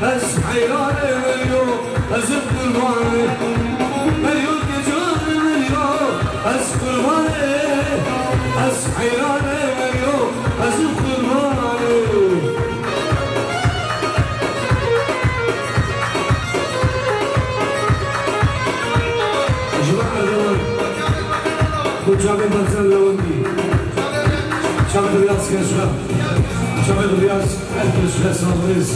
از حیران ملیو از قربانه ملیو که جان ملیو از قربانه از حیران ملیو از قربانه جماعة الأول مجابين برزان لوندي شباب الرياض كشباب شباب الرياض ألف صابريز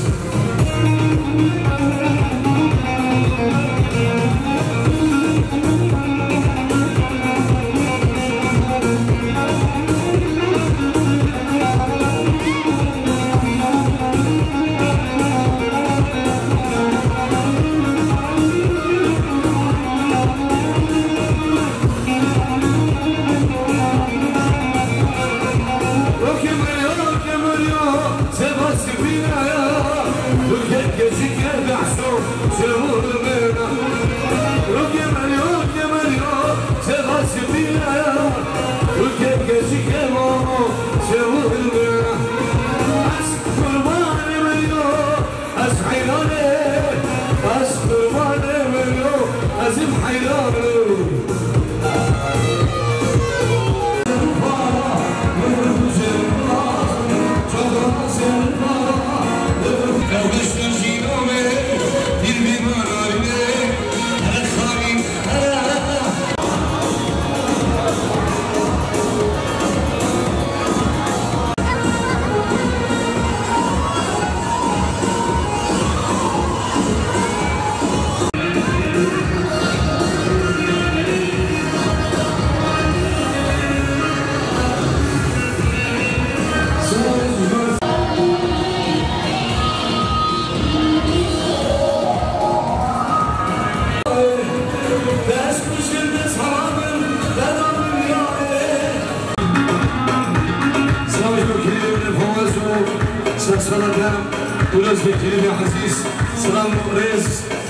سلام عزيز سلام ريز